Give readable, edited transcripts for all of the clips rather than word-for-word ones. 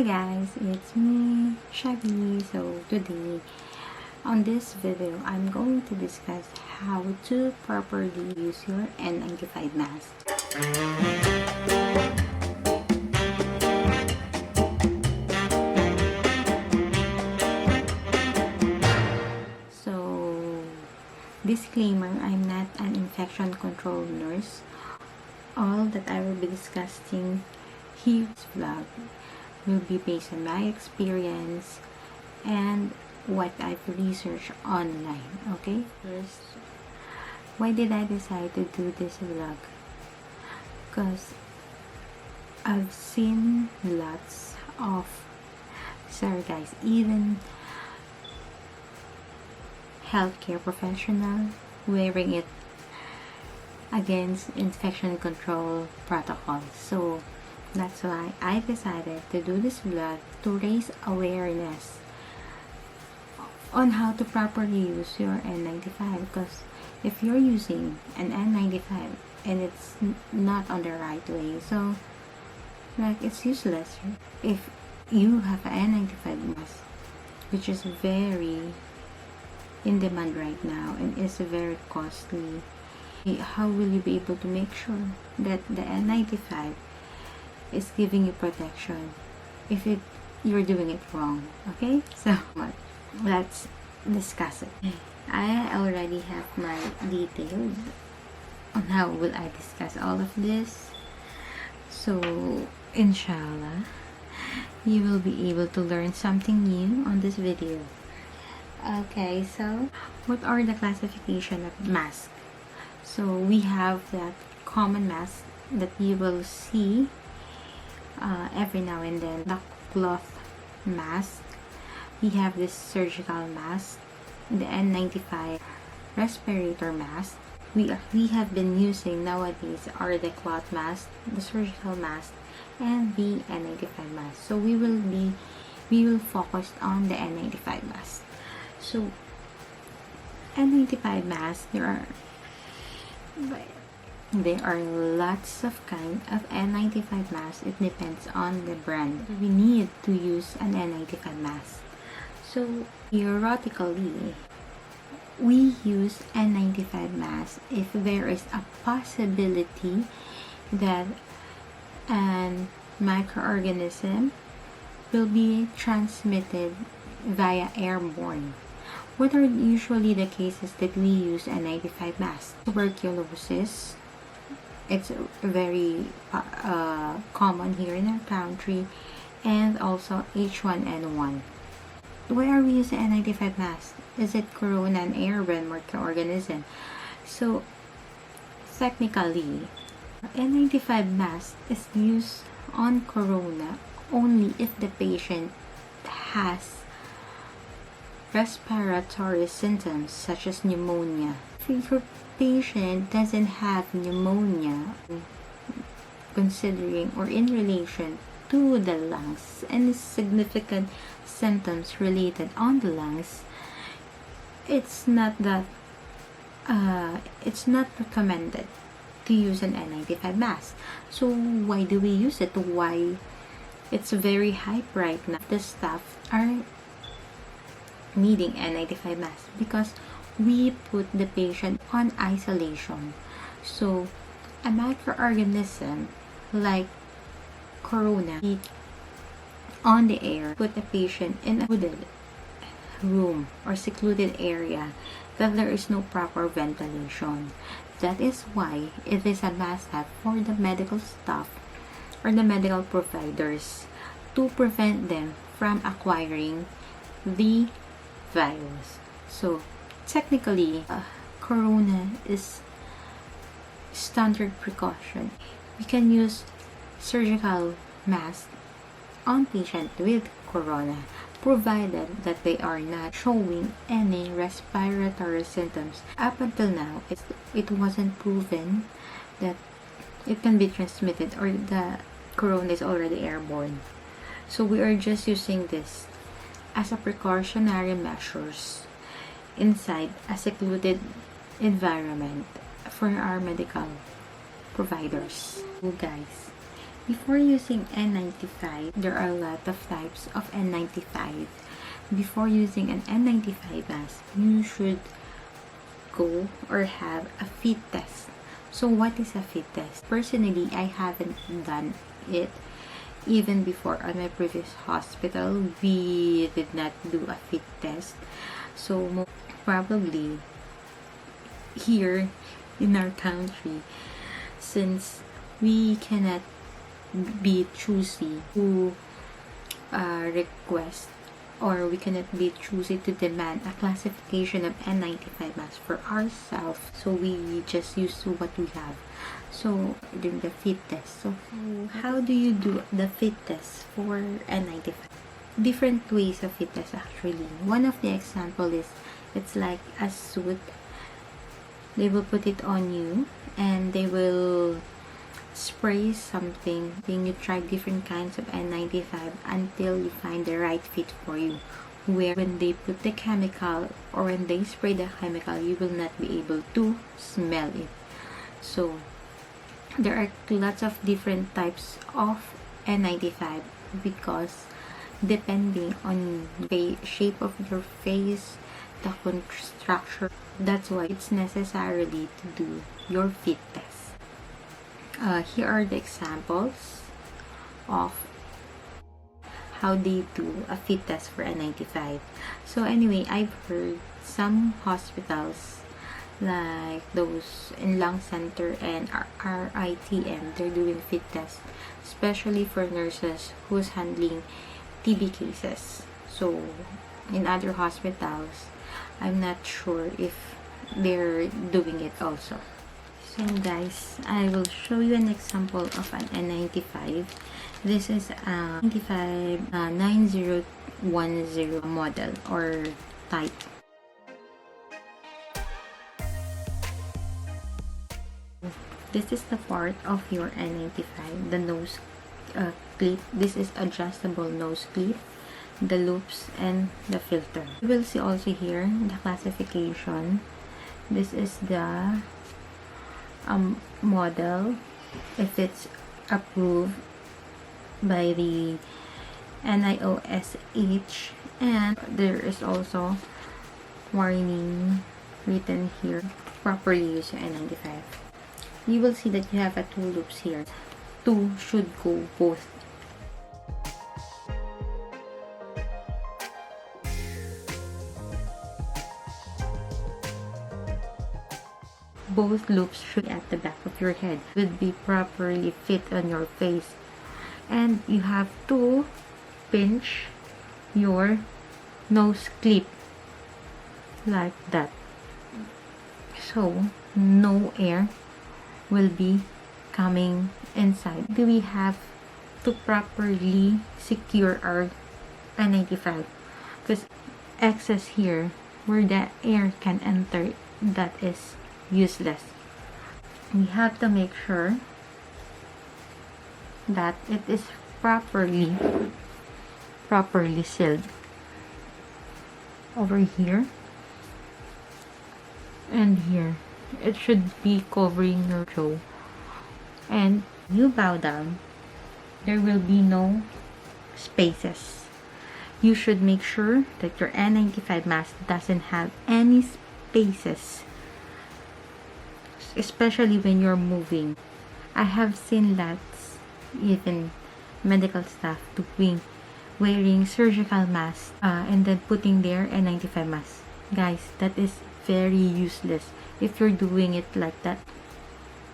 guys, it's me, Chevi. So today, on this video, I'm going to discuss how to properly use your N95 mask. So, disclaimer, I'm not an infection control nurse. All that I will be discussing here in this vlog will be based on my experience and what I've researched online. Okay, first, why did I decide to do this vlog? Because I've seen lots of, sorry guys, even healthcare professional wearing it against infection control protocols. So that's why I decided to do this vlog to raise awareness on how to properly use your N95, because if you're using an N95 and it's not on the right way, so like it's useless. If you have an N95 mask, which is very in demand right now and is very costly, how will you be able to make sure that the N95 is giving you protection if you're doing it wrong? Okay, so let's discuss it. I already have my details on how will I discuss all of this, so inshallah you will be able to learn something new on this video. Okay, so what are the classification of masks? So we have that common mask that you will see every now and then, the cloth mask. We have this surgical mask, the N95 respirator mask. We have been using nowadays are the cloth mask, the surgical mask, and the N95 mask. So we will focus on the N95 mask. So N95 mask, there are lots of kind of N95 masks. It depends on the brand. We need to use an N95 mask. So theoretically, we use N95 mask if there is a possibility that an microorganism will be transmitted via airborne. What are usually the cases that we use N95 mask? Tuberculosis. It's very common here in our country, and also H1N1. Why are we using N95 mask? Is it corona and airborne microorganism? So technically, N95 mask is used on corona only if the patient has respiratory symptoms such as pneumonia. If your patient doesn't have pneumonia, considering or in relation to the lungs, any significant symptoms related on the lungs, it's not recommended to use an N95 mask. So why do we use it? Why it's very hype right now? The staff are needing N95 mask because we put the patient on isolation. So a microorganism like corona on the air put the patient in a secluded room or secluded area that there is no proper ventilation. That is why it is a must-have for the medical staff or the medical providers to prevent them from acquiring the virus. So technically, corona is standard precaution. We can use surgical mask on patient with corona, provided that they are not showing any respiratory symptoms. Up until now, it wasn't proven that it can be transmitted or the corona is already airborne. So we are just using this as a precautionary measures inside a secluded environment for our medical providers. So guys, Before using N95, there are a lot of types of N95. Before using an N95 mask, you should go or have a fit test. So what is a fit test? Personally, I haven't done it. Even before on my previous hospital, we did not do a fit test. So probably here in our country, since we cannot be choosy to request, or we cannot be choosy to demand a classification of N95 mask for ourselves, so we just use what we have. So doing the fit test. So how do you do the fit test for N95? Different ways of fit test actually. One of the example is, it's like a suit. They will put it on you and they will spray something. Then you try different kinds of N95 until you find the right fit for you. Where when they put the chemical or when they spray the chemical, you will not be able to smell it. So there are lots of different types of N95 because depending on the shape of your face, the structure, that's why it's necessarily to do your fit test. Here are the examples of how they do a fit test for N95. So anyway, I've heard some hospitals like those in Lung Center and RITM, they're doing fit tests, especially for nurses who's handling TB cases. So in other hospitals, I'm not sure if they're doing it also. So guys, I will show you an example of an N95. This is a N95 9010 model or type. This is the part of your N95, the nose clip. This is adjustable nose clip, the loops, and the filter. You will see also here the classification. This is the model, if it's approved by the NIOSH, and there is also warning written here, properly use your N95. You will see that you have 2 loops here. 2 should go both. Both loops should be at the back of your head, would be properly fit on your face, and you have to pinch your nose clip like that, so no air will be coming inside. We have to properly secure our N95 because excess here where the air can enter, that is useless. We have to make sure that it is properly sealed over here and here. It should be covering your jaw, and you bow down, there will be no spaces. You should make sure that your N95 mask doesn't have any spaces, especially when you're moving. I have seen lots, even medical staff, wearing surgical masks and then putting their N95 mask. Guys, that is very useless if you're doing it like that.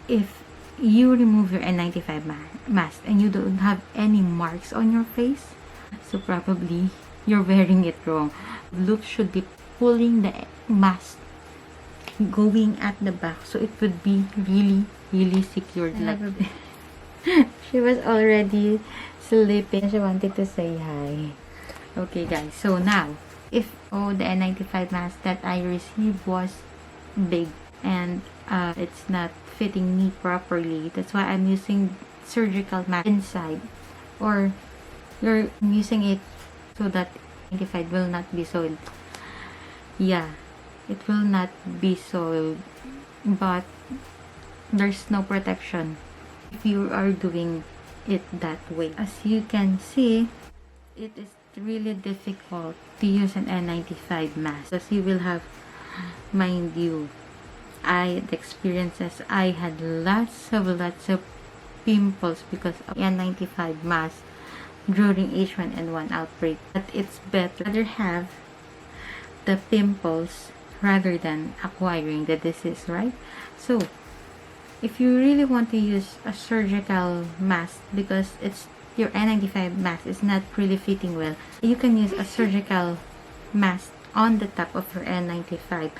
If you remove your N95 mask and you don't have any marks on your face, so probably you're wearing it wrong. Loops should be pulling the mask going at the back, so it would be really secured. Like she was already sleeping. She wanted to say hi. Okay guys, so now if the N95 mask that I received was big and it's not fitting me properly, that's why I'm using surgical mask inside, or you're using it so that N95 will not be soiled. Yeah, it will not be soiled, but there's no protection if you are doing it that way. As you can see, it is really difficult to use an N95 mask, as you will have, mind you, I had experiences. I had lots of pimples because of N95 mask during H1N1 outbreak. But it's better to have the pimples rather than acquiring the disease, right? So if you really want to use a surgical mask, because it's your N95 mask is not really fitting well, you can use a surgical mask on the top of your N95,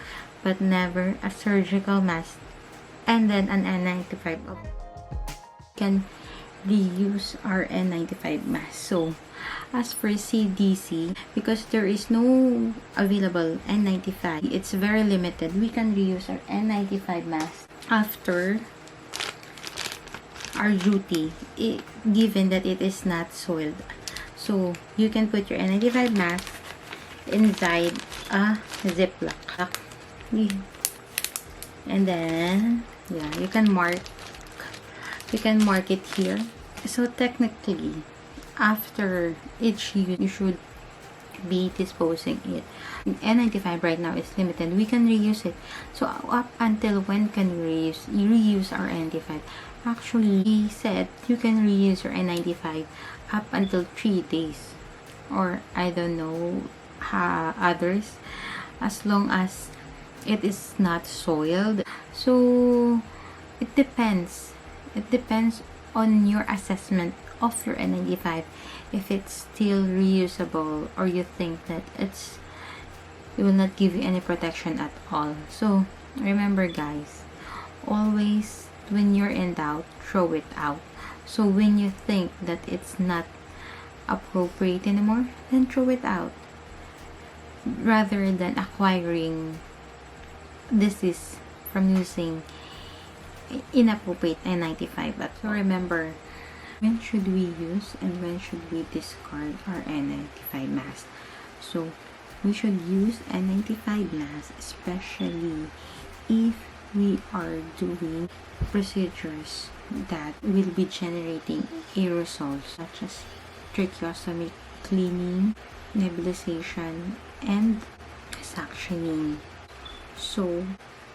but never a surgical mask and then an N95 up. Can reuse our N95 mask. So as for CDC, because there is no available N95, it's very limited. We can reuse our N95 mask after our duty, given that it is not soiled. So you can put your N95 mask inside a ziplock, and then yeah, you can mark it here. So technically, after each use, you should be disposing it. N95 right now is limited. We can reuse it. So up until when can we reuse our N95? Actually, he said you can reuse your N95 up until 3 days, or I don't know others, as long as it is not soiled. So it depends on your assessment of your N95, if it's still reusable, or you think that it will not give you any protection at all. So remember guys, always when you're in doubt, throw it out. So when you think that it's not appropriate anymore, then throw it out, rather than acquiring disease from using inappropriate N95. So remember, when should we use and when should we discard our N95 mask? So we should use N95 mask, especially if we are doing procedures that will be generating aerosols, such as tracheostomy cleaning, nebulization, and suctioning. So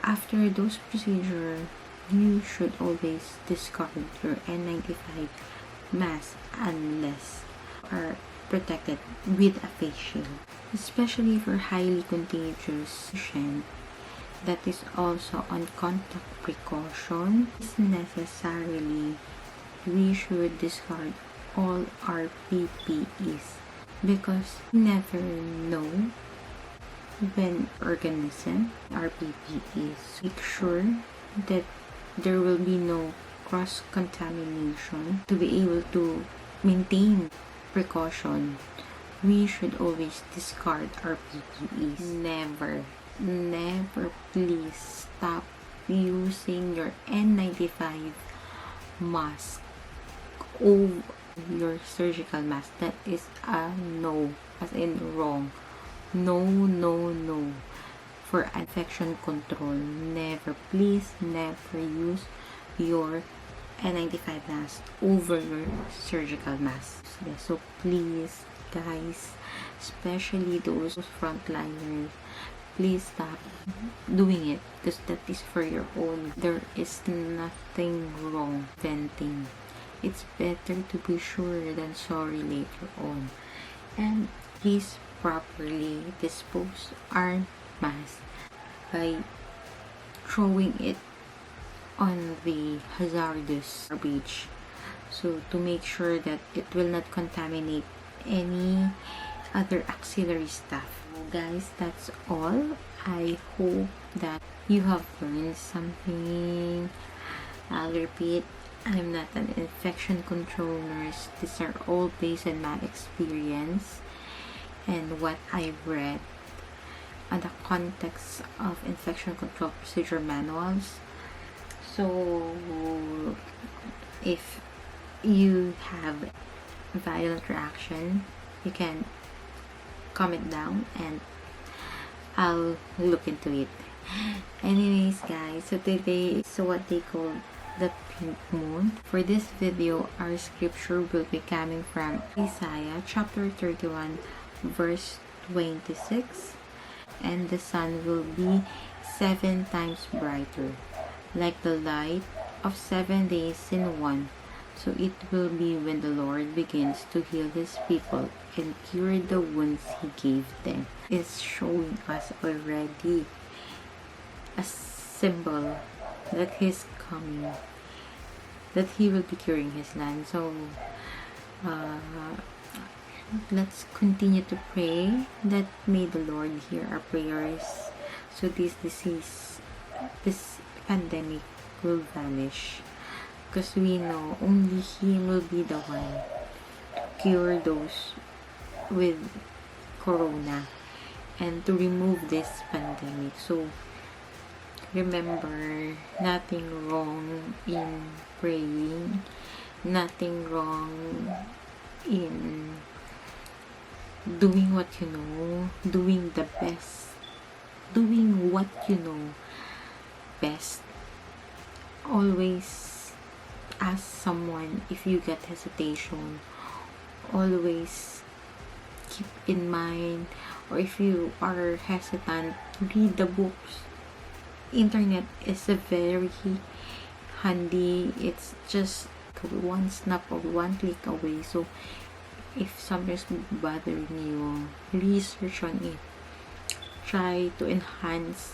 after those procedures, you should always discard your N95 mask unless you are protected with a face shield, especially for highly contagious patient that is also on contact precaution. Is necessarily we should discard all our PPEs, because you never know when organism our PPEs. Make sure that there will be no cross-contamination. To be able to maintain precaution, we should always discard our PPEs. Never please stop using your N95 mask over your surgical mask. That is a no, as in wrong. No for infection control. Never, please never use your N95 mask over your surgical mask. So please guys, especially those frontliners, please stop doing it, because that is for your own. There is nothing wrong venting. It's better to be sure than sorry later on. And please properly dispose our mask by throwing it on the hazardous garbage, so to make sure that it will not contaminate any other auxiliary stuff. Guys, that's all. I hope that you have learned something. I'll repeat, I'm not an infection control nurse. These are all based on my experience and what I've read on the context of infection control procedure manuals. So if you have violent reaction, you can comment down and I'll look into it. Anyways guys, so today is what they call the pink moon. For this video, our scripture will be coming from Isaiah chapter 31 verse 26. And the sun will be 7 times brighter, like the light of 7 days in one. So it will be when the Lord begins to heal His people and cure the wounds He gave them. It's showing us already a symbol that He's coming, that He will be curing His land. So let's continue to pray that may the Lord hear our prayers, so this disease, this pandemic will vanish, because we know only Him will be the one to cure those with corona and to remove this pandemic. So remember, nothing wrong in praying, nothing wrong in doing what you know, doing the best, doing what you know best. Always ask someone if you get hesitation. Always keep in mind, or if you are hesitant, read the books. Internet is a very handy. It's just one snap of one click away. So if something's bothering you, research on it. Try to enhance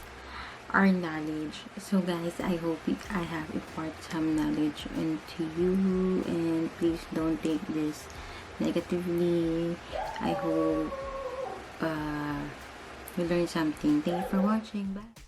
our knowledge. So guys, I hope I have imparted some knowledge into you, and please don't take this negatively. I hope you learned something. Thank you for watching. Bye.